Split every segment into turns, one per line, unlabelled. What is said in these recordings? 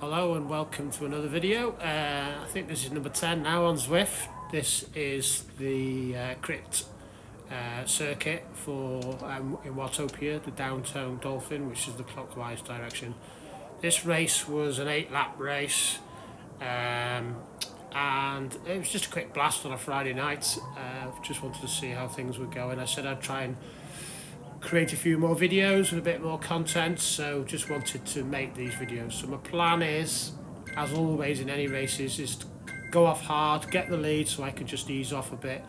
Hello and welcome to another video. I think this is number 10 now on Zwift. This is the crit circuit for in Watopia, the downtown Dolphin, which is the clockwise direction. This race was an 8-lap race, and it was just a quick blast on a Friday night. Just wanted to see how things were going. I said I'd try and create a few more videos with a bit more content, so just wanted to make these videos. So my plan is, as always in any races, is to go off hard, get the lead so I can just ease off a bit,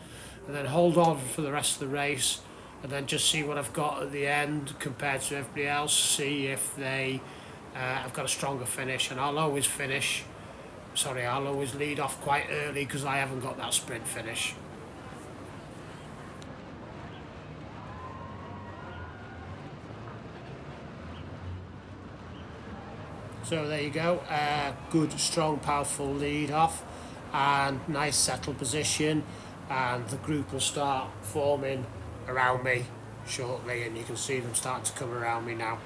and then hold on for the rest of the race, and then just see what I've got at the end compared to everybody else, see if they have got a stronger finish. And I'll always lead off quite early because I haven't got that sprint finish. So there you go, good, strong, powerful lead off and nice settled position, and the group will start forming around me shortly, and you can see them start to come around me now.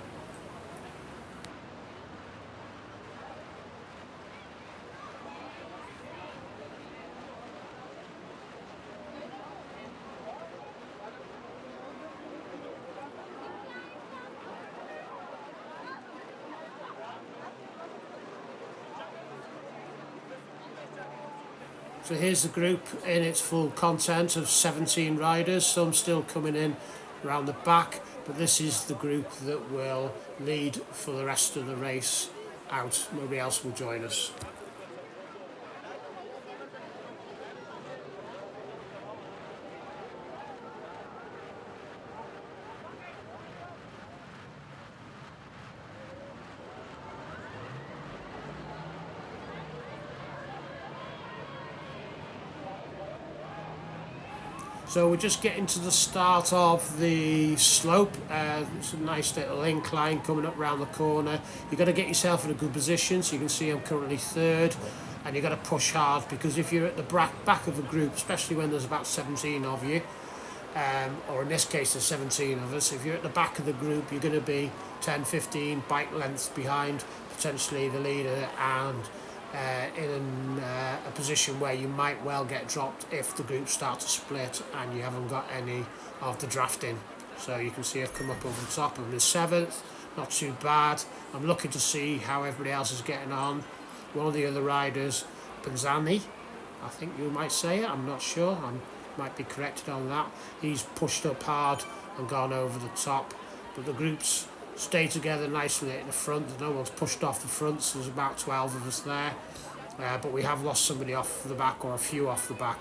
So here's the group in its full content of 17 riders, some still coming in around the back, but this is the group that will lead for the rest of the race out. Nobody else will join us. So we're just getting to the start of the slope. It's a nice little incline coming up round the corner. You've got to get yourself in a good position. So you can see I'm currently third, and you've got to push hard, because if you're at the back of a group, especially when there's about 17 of you, or in this case there's 17 of us, if you're at the back of the group, you're going to be 10, 15 bike lengths behind potentially the leader, and in a position where you might well get dropped if the group start to split and you haven't got any of the drafting. So you can see I've come up over the top. I'm in 7th, not too bad. I'm looking to see how everybody else is getting on. One of the other riders, Panzani, I think you might say it, I'm not sure, I might be corrected on that. He's pushed up hard and gone over the top, but the groups stay together nicely at the front. No one's pushed off the front, so there's about 12 of us there, but we have lost somebody off the back, or a few off the back.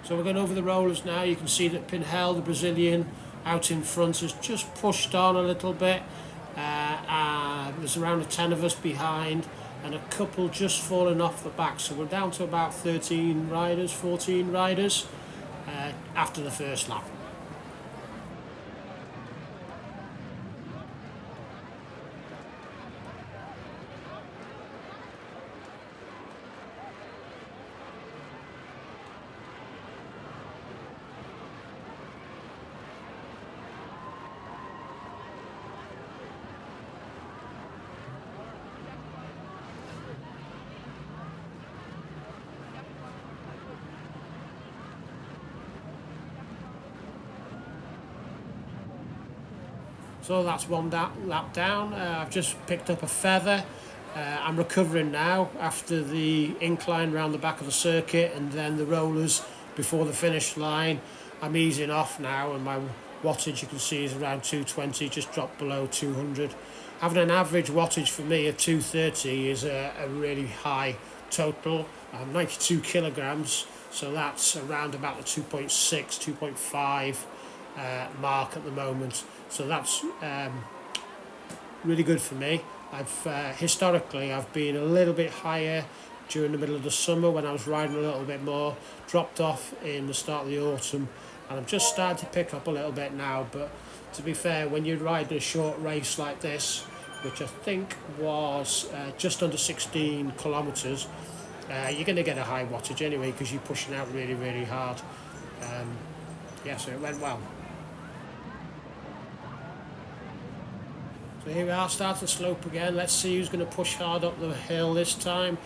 So we're going over the rollers now. You can see that Pinhel, the Brazilian, out in front, has just pushed on a little bit. There's around 10 of us behind, and a couple just falling off the back. So we're down to about 13 riders, 14 riders after the first lap. So that's one lap down. I've just picked up a feather. I'm recovering now after the incline round the back of the circuit and then the rollers before the finish line. I'm easing off now, and my wattage, you can see, is around 220, just dropped below 200. Having an average wattage for me of 230 is a really high total. 92 kilograms, so that's around about the 2.6, 2.5 mark at the moment. So that's really good for me. Historically I've been a little bit higher during the middle of the summer when I was riding a little bit more, dropped off in the start of the autumn, and I'm just starting to pick up a little bit now. But to be fair, when you're riding a short race like this, which I think was just under 16 kilometres, you're going to get a high wattage anyway because you're pushing out really, really hard. Yeah, so it went well. So here we are, start the slope again. Let's see who's going to push hard up the hill this time.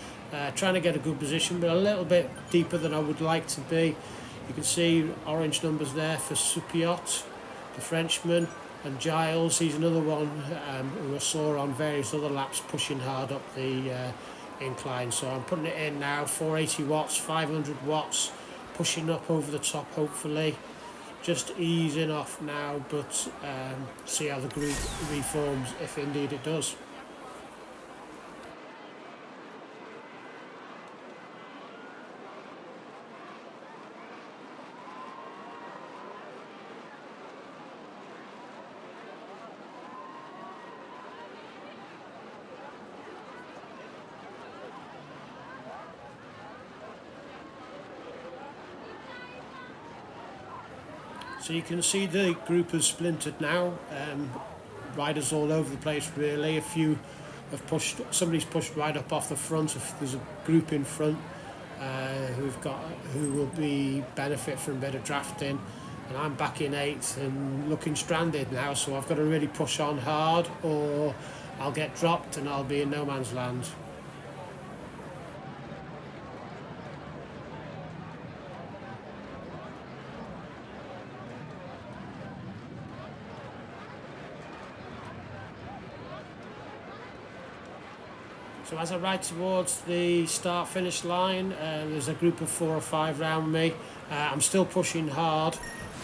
Trying to get a good position, but a little bit deeper than I would like to be. You can see orange numbers there for Supiot, the Frenchman, and Giles. He's another one who I saw on various other laps pushing hard up the incline. So I'm putting it in now, 480 watts, 500 watts, pushing up over the top hopefully. Just easing off now, but see how the group reforms, if indeed it does. So you can see the group has splintered now. Riders all over the place really. A few have pushed, somebody's pushed right up off the front. If there's a group in front who will be benefit from a bit of drafting. And I'm back in 8th and looking stranded now, so I've got to really push on hard or I'll get dropped and I'll be in no man's land. So as I ride towards the start-finish line, there's a group of 4 or 5 around me. I'm still pushing hard,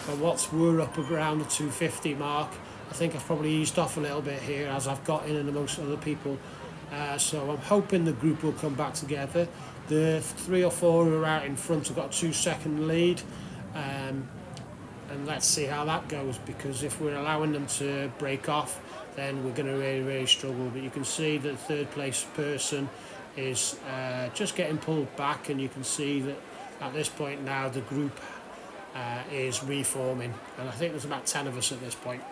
but Watts were up around the 250 mark. I think I've probably eased off a little bit here as I've got in and amongst other people. So I'm hoping the group will come back together. The 3 or 4 who are out in front have got a 2-second lead. And let's see how that goes, because if we're allowing them to break off, then we're going to really, really struggle. But you can see that the third place person is just getting pulled back, and you can see that at this point now the group is reforming, and I think there's about 10 of us at this point.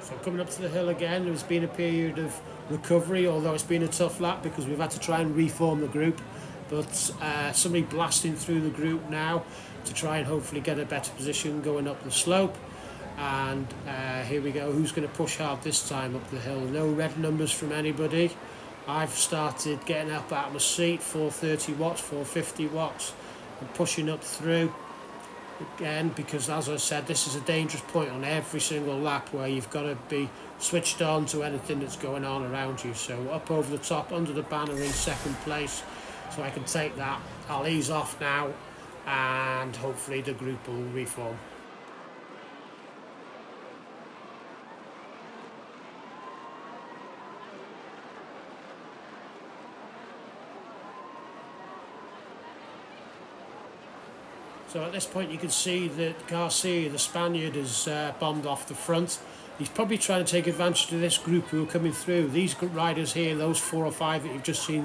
So coming up to the hill again, there's been a period of recovery, although it's been a tough lap because we've had to try and reform the group. But somebody blasting through the group now to try and hopefully get a better position going up the slope. And here we go, who's going to push hard this time up the hill? No red numbers from anybody. I've started getting up out of my seat, 430 watts, 450 watts, and pushing up through. Again, because as I said, this is a dangerous point on every single lap where you've got to be switched on to anything that's going on around you. So up over the top, under the banner in second place, so I can take that. I'll ease off now and hopefully the group will reform. So at this point you can see that Garcia, the Spaniard, has bombed off the front. He's probably trying to take advantage of this group who are coming through. These riders here, those 4 or 5 that you've just seen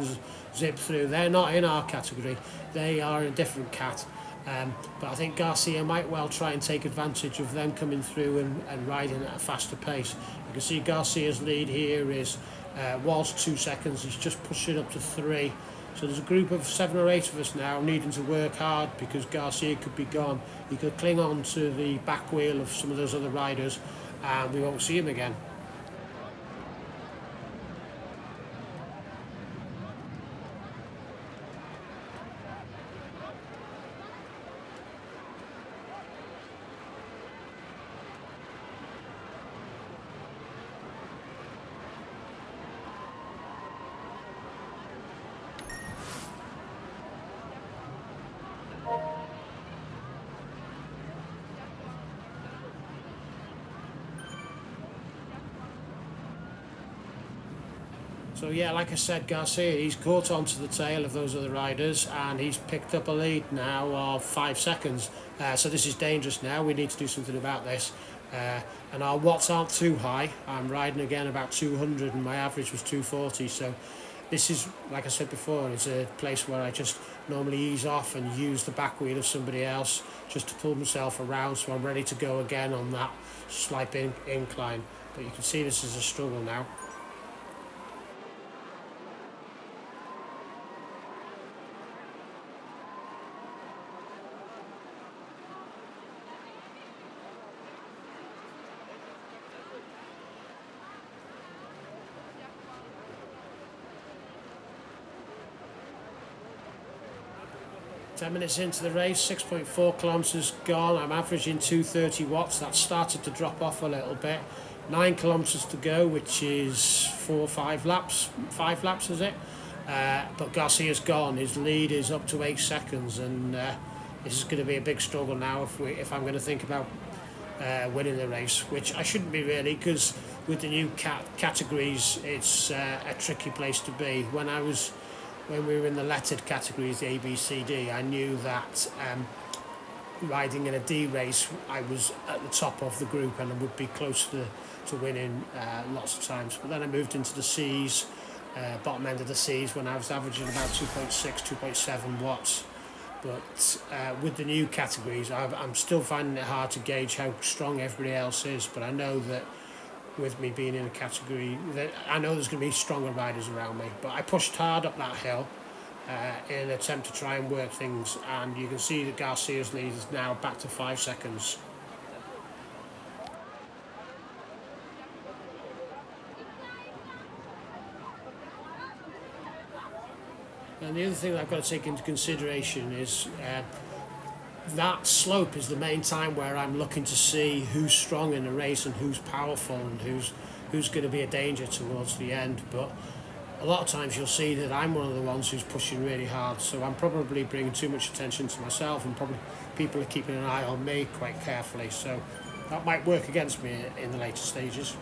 zip through, they're not in our category. They are a different cat. But I think Garcia might well try and take advantage of them coming through and riding at a faster pace. You can see Garcia's lead here was 2 seconds. He's just pushed it up to 3. So there's a group of 7 or 8 of us now needing to work hard because Garcia could be gone. He could cling on to the back wheel of some of those other riders and we won't see him again. So yeah, like I said, Garcia, he's caught onto the tail of those other riders and he's picked up a lead now of 5 seconds. So this is dangerous now. We need to do something about this. And our watts aren't too high. I'm riding again about 200 and my average was 240. So this is, like I said before, it's a place where I just normally ease off and use the back wheel of somebody else just to pull myself around so I'm ready to go again on that slight incline. But you can see this is a struggle now. 10 minutes into the race, 6.4 kilometres gone. I'm averaging 230 watts. That started to drop off a little bit. 9 kilometres to go, which is 5 laps. 5 laps is it? But Garcia's gone. His lead is up to 8 seconds, and this is going to be a big struggle now if I'm going to think about winning the race, which I shouldn't be really, because with the new categories, it's a tricky place to be. When we were in the lettered categories, the A, B, C, D, I knew that riding in a D race, I was at the top of the group and I would be close to winning lots of times. But then I moved into the C's, bottom end of the C's, when I was averaging about 2.6, 2.7 watts. But with the new categories, I'm still finding it hard to gauge how strong everybody else is. But I know that with me being in a category, that I know there's going to be stronger riders around me. But I pushed hard up that hill in an attempt to try and work things, and you can see that Garcia's lead is now back to 5 seconds. And the other thing that I've got to take into consideration is that slope is the main time where I'm looking to see who's strong in the race and who's powerful and who's going to be a danger towards the end. But a lot of times you'll see that I'm one of the ones who's pushing really hard, so I'm probably bringing too much attention to myself, and probably people are keeping an eye on me quite carefully, so that might work against me in the later stages.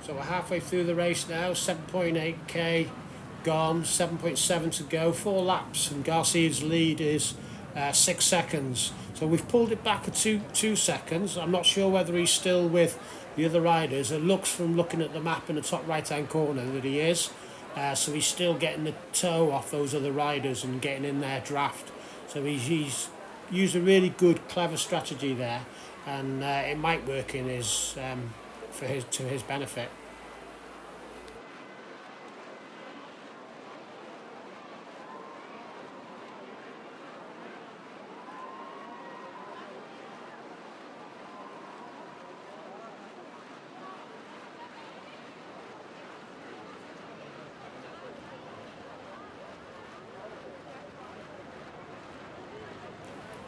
So we're halfway through the race now, 7.8k gone, 7.7 to go, 4 laps, and Garcia's lead is 6 seconds. So we've pulled it back to 2 seconds. I'm not sure whether he's still with the other riders. It looks from looking at the map in the top right-hand corner that he is. So he's still getting the toe off those other riders and getting in their draft. So he's used a really good, clever strategy there, and it might work in to his benefit.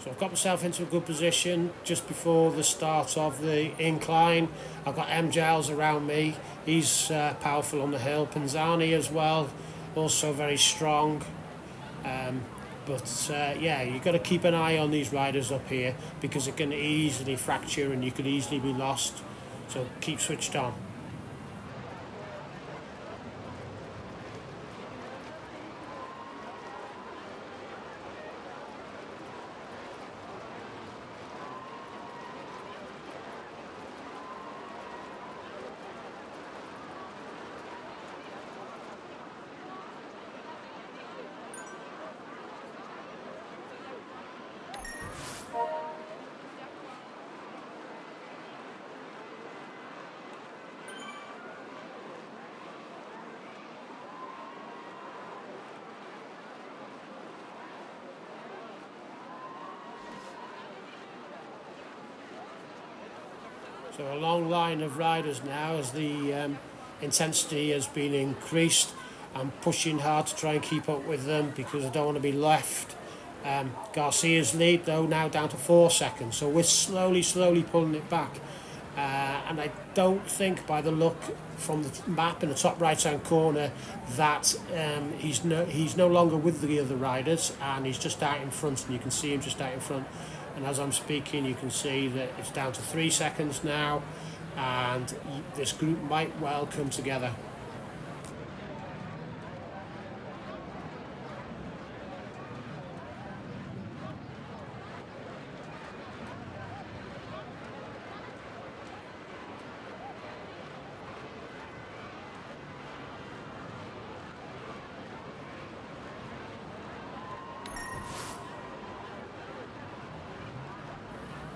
So I've got myself into a good position just before the start of the incline. I've got M. Giles around me. He's powerful on the hill. Pinzani as well, also very strong. Yeah, you've got to keep an eye on these riders up here, because it can easily fracture and you could easily be lost. So keep switched on. So a long line of riders now as the intensity has been increased. I'm pushing hard to try and keep up with them because I don't want to be left. Garcia's lead though now down to 4 seconds, so we're slowly pulling it back. And I don't think, by the look from the map in the top right hand corner, that he's no longer with the other riders, and he's just out in front, and you can see him just out in front. And as I'm speaking, you can see that it's down to 3 seconds now, and this group might well come together.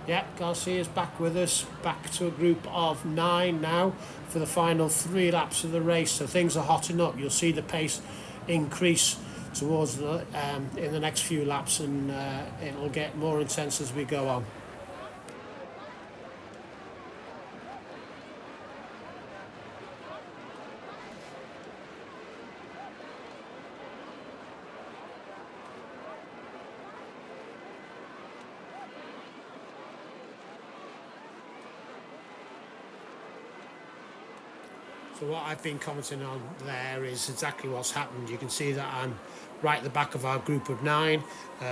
Yeah, Garcia's back with us, back to a group of 9 now for the final 3 laps of the race. So things are hotting up. You'll see the pace increase towards in the next few laps, and it'll get more intense as we go on. So what I've been commenting on there is exactly what's happened. You can see that I'm right at the back of our group of 9,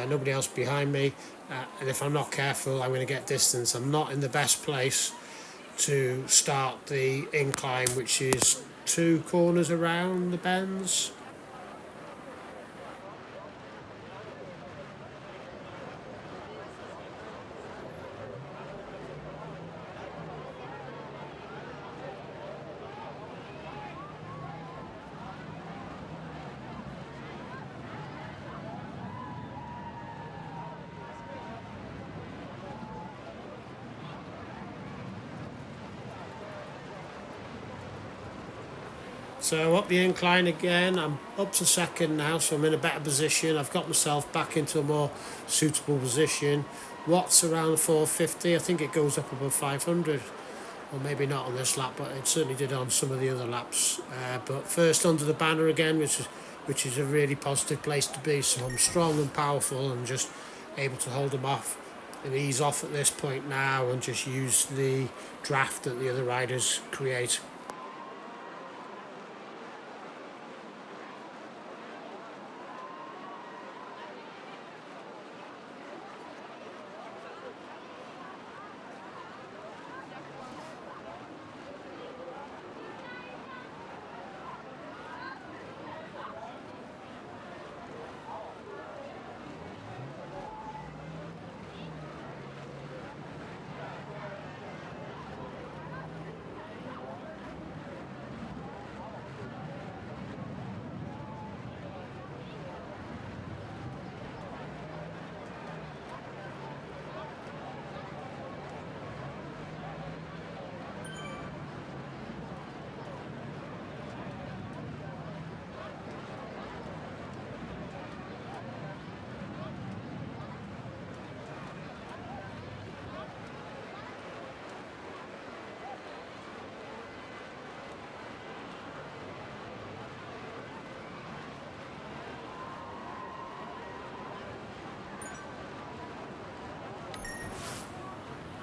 nobody else behind me, and if I'm not careful I'm going to get distance. I'm not in the best place to start the incline, which is 2 corners around the bends. So up the incline again, I'm up to second now, so I'm in a better position. I've got myself back into a more suitable position. Watts around 450, I think it goes up above 500. Or maybe not on this lap, but it certainly did on some of the other laps. But first under the banner again, which is a really positive place to be. So I'm strong and powerful and just able to hold them off and ease off at this point now and just use the draft that the other riders create.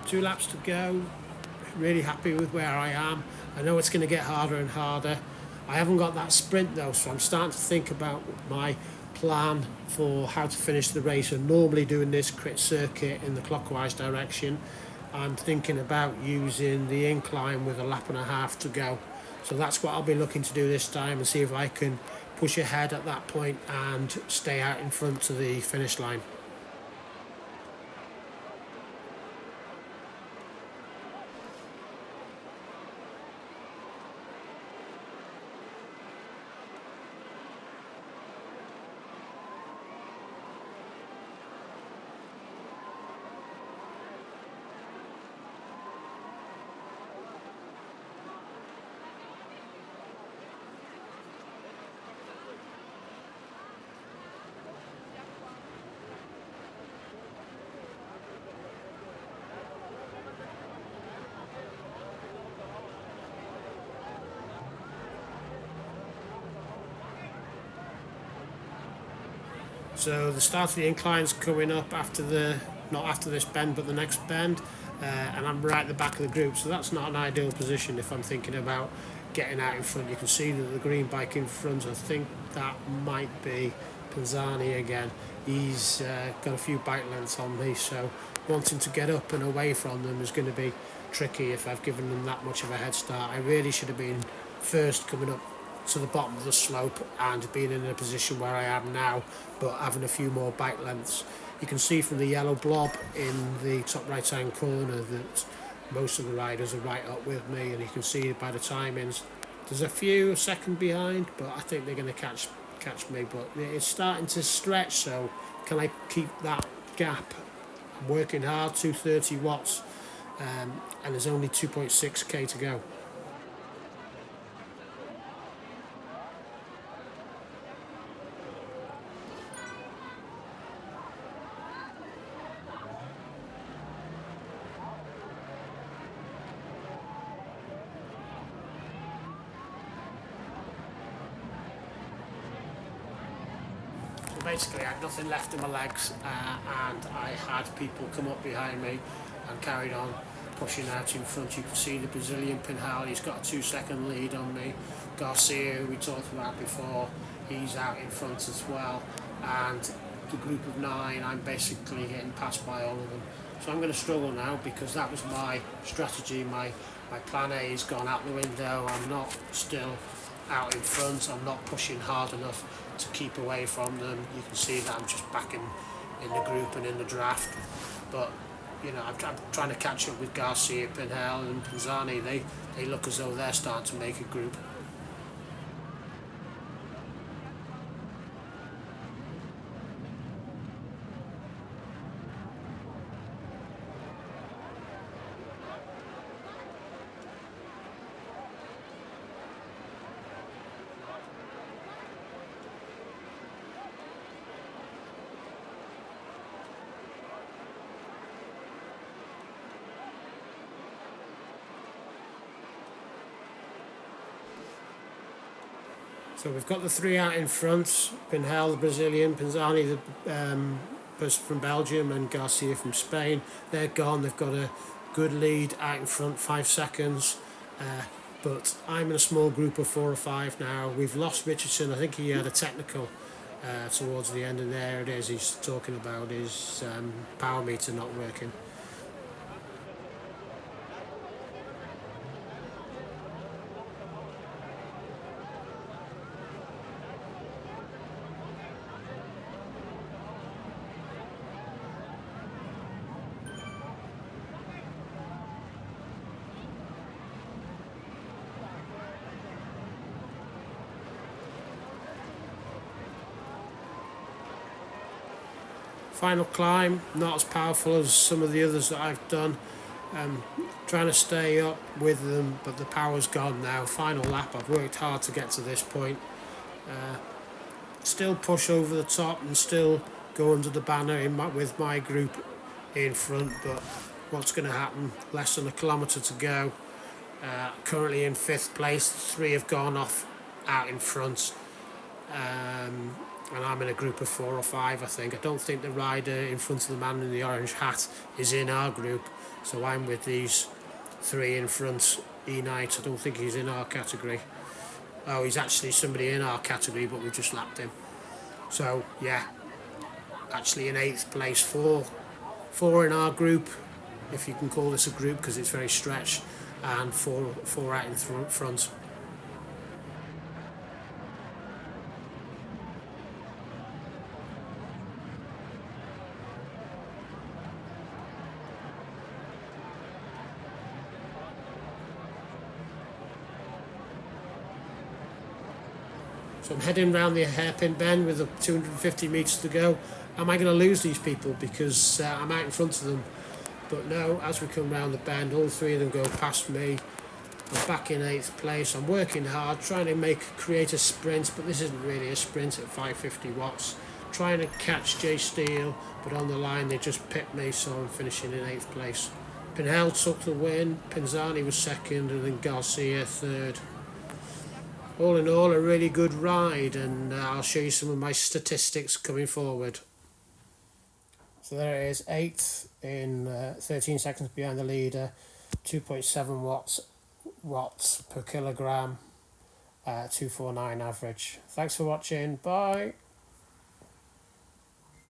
Two laps to go. Really happy with where I am. I know it's going to get harder and harder. I haven't got that sprint though, so I'm starting to think about my plan for how to finish the race. And normally doing this crit circuit in the clockwise direction, I'm thinking about using the incline with a lap and a half to go. So that's what I'll be looking to do this time and see if I can push ahead at that point and stay out in front to the finish line. So the start of the incline's coming up not after this bend, but the next bend, and I'm right at the back of the group. So that's not an ideal position if I'm thinking about getting out in front. You can see that the green bike in front, I think that might be Panzani again. He's got a few bike lengths on me, so wanting to get up and away from them is going to be tricky if I've given them that much of a head start. I really should have been first coming up to the bottom of the slope and being in a position where I am now, but having a few more bike lengths. You can see from the yellow blob in the top right hand corner that most of the riders are right up with me, and you can see by the timings there's a few a second behind, but I think they're going to catch me. But it's starting to stretch, so can I keep that gap? I'm working hard, 230 watts, and there's only 2.6k to go. Basically, I had nothing left in my legs, and I had people come up behind me and carried on pushing out in front. You can see the Brazilian Pinhal, he's got a 2-second lead on me. Garcia, who we talked about before, he's out in front as well. And the group of 9, I'm basically getting passed by all of them. So I'm going to struggle now because that was my strategy. My plan A has gone out the window. I'm not still out in front. I'm not pushing hard enough to keep away from them. You can see that I'm just back in the group and in the draft. But you know, I'm trying to catch up with Garcia, Pinhel and Panzani. They look as though they're starting to make a group. So we've got the 3 out in front, Pinhel, the Brazilian, Panzani, the person from Belgium, and Garcia from Spain. They're gone. They've got a good lead out in front, 5 seconds. But I'm in a small group of 4 or 5 now. We've lost Richardson. I think he had a technical towards the end, and there it is. He's talking about his power meter not working. Final climb, not as powerful as some of the others that I've done. Trying to stay up with them, but the power's gone now. Final lap, I've worked hard to get to this point. Still push over the top and still go under the banner with my group in front, but what's going to happen? Less than a kilometre to go. Currently in 5th place, 3 have gone off out in front. And I'm in a group of 4 or 5, I think. I don't think the rider in front of the man in the orange hat is in our group, so I'm with these 3 in front. E-Knight, I don't think he's in our category. Oh, he's actually somebody in our category, but we just lapped him. So, yeah, actually in 8th place, 4 in our group, if you can call this a group because it's very stretched, and 4 out in front. So I'm heading round the hairpin bend with 250 metres to go. Am I going to lose these people because I'm out in front of them? But no, as we come round the bend, all 3 of them go past me. I'm back in 8th place. I'm working hard, trying to create a sprint, but this isn't really a sprint at 550 watts. Trying to catch Jay Steele, but on the line they just pipped me, so I'm finishing in 8th place. Pinhel took the win, Panzani was 2nd, and then Garcia 3rd. all in all, a really good ride, and I'll show you some of my statistics coming forward. So there it is, 8th in 13 seconds behind the leader, 2.7 watts per kilogram, 249 average. Thanks for watching, bye.